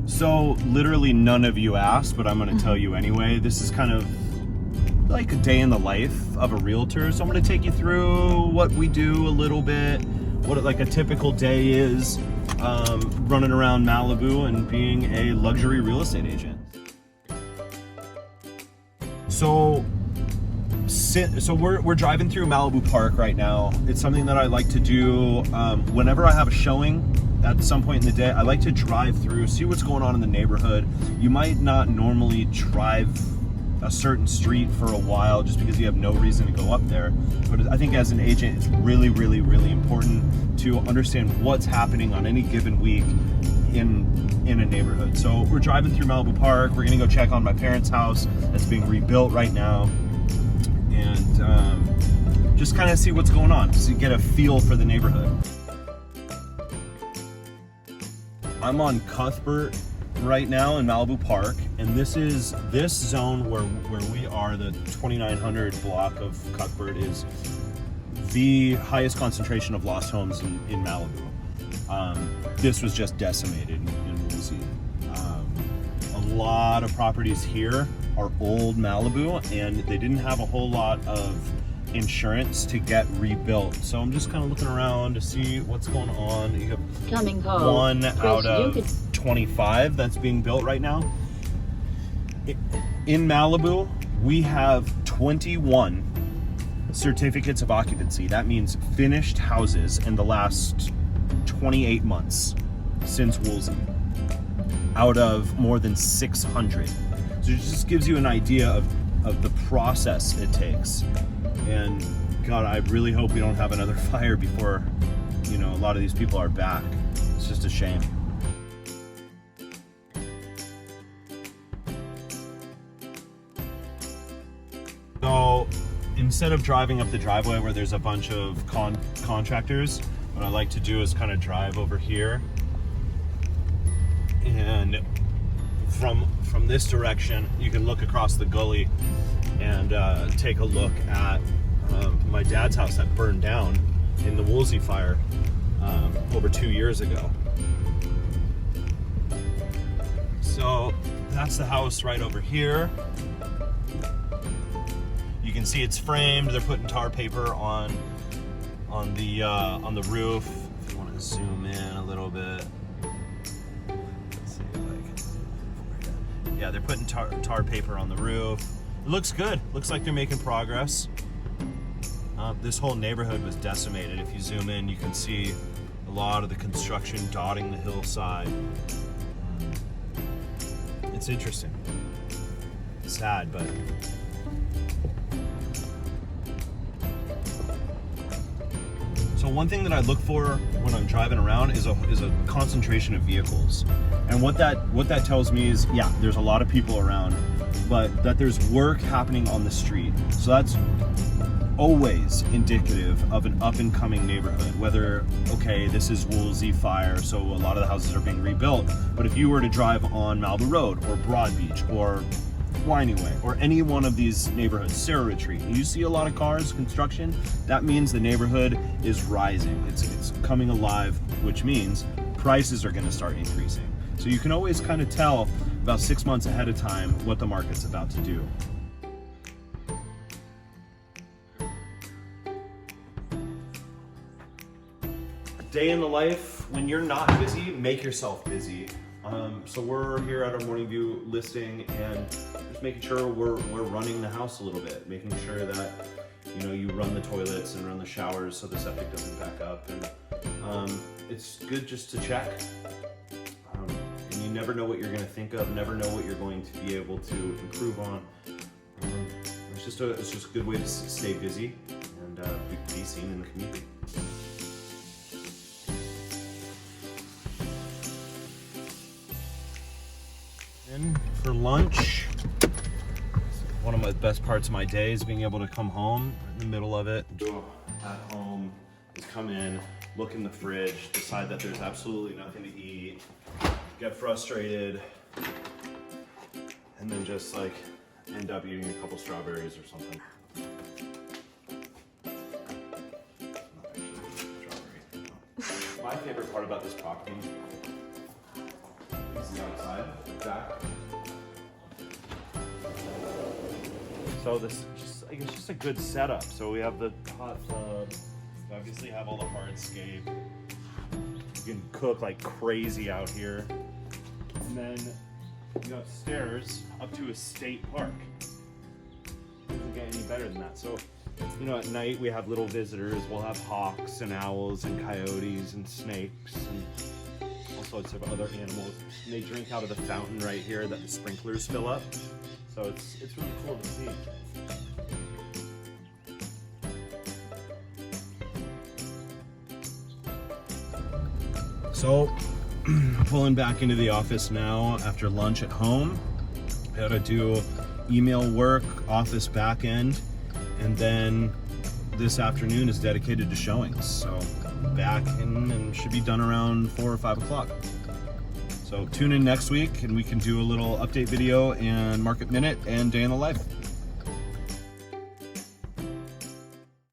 So literally none of you asked, but I'm going to tell you anyway. This is kind of like a day in the life of a realtor. So I'm going to take you through what we do a little bit, what like a typical day is running around Malibu and being a luxury real estate agent. So we're driving through Malibu Park right now. It's something that I like to do whenever I have a showing. At some point in the day, I like to drive through, see what's going on in the neighborhood. You might not normally drive a certain street for a while just because you have no reason to go up there. But I think as an agent, it's really, really, really important to understand what's happening on any given week in a neighborhood. So we're driving through Malibu Park. We're gonna go check on my parents' house that's being rebuilt right now, and just kind of see what's going on, so you get a feel for the neighborhood. I'm on Cuthbert right now in Malibu Park, and this zone where we are, the 2900 block of Cuthbert, is the highest concentration of lost homes in Malibu. This was just decimated in Woolsey. A lot of properties here are old Malibu, and they didn't have a whole lot of insurance to get rebuilt. So I'm just kind of looking around to see what's going on. You have one out of 25 that's being built right now. In Malibu, we have 21 certificates of occupancy. That means finished houses in the last 28 months since Woolsey, out of more than 600. So it just gives you an idea of the process it takes. And God, I really hope we don't have another fire before, a lot of these people are back. It's just a shame. So instead of driving up the driveway where there's a bunch of contractors, what I like to do is kind of drive over here, and from this direction you can look across the gully and take a look at my dad's house that burned down in the Woolsey fire over 2 years ago. So that's the house right over here. You can see it's framed. They're putting tar paper on the roof. If you want to zoom in a little bit. Let's see, yeah, they're putting tar paper on the roof. It looks good. Looks like they're making progress. This whole neighborhood was decimated. If you zoom in, you can see a lot of the construction dotting the hillside. It's interesting. It's sad, but so one thing that I look for when I'm driving around is a concentration of vehicles. And what that tells me is, yeah, there's a lot of people around, but that there's work happening on the street. So that's always indicative of an up-and-coming neighborhood. Whether, okay, this is Woolsey fire, so a lot of the houses are being rebuilt, but if you were to drive on Malibu Road or Broad Beach or Winyway or any one of these neighborhoods, Sarah Retreat, you see a lot of cars, construction, that means the neighborhood is rising. It's coming alive, which means prices are going to start increasing. So you can always kind of tell about 6 months ahead of time what the market's about to do. Day in the life, when you're not busy, make yourself busy. So we're here at our Morning View listing and just making sure we're running the house a little bit, making sure that you run the toilets and run the showers so the septic doesn't back up, and it's good just to check. And you never know what you're going to think of, never know what you're going to be able to improve on. It's just a good way to stay busy and be seen in the community. For lunch, one of the best parts of my day is being able to come home in the middle of it. At home is come in, look in the fridge, decide that there's absolutely nothing to eat, get frustrated, and then just like end up eating a couple strawberries or something. Not actually strawberry, no. My favorite part about this property is is the outside, back. So this just, I guess, just a good setup. So we have the hot tub. We obviously have all the hardscape. You can cook like crazy out here. And then you got stairs up to a state park. Doesn't get any better than that. So, you know, at night we have little visitors. We'll have hawks and owls and coyotes and snakes and all sorts of other animals. And they drink out of the fountain right here that the sprinklers fill up. So it's really cool to see. So, pulling back into the office now after lunch at home. I gotta do email work, office back end, and then this afternoon is dedicated to showings. So back in and should be done around 4 or 5 o'clock. So tune in next week and we can do a little update video and market minute and day in the life.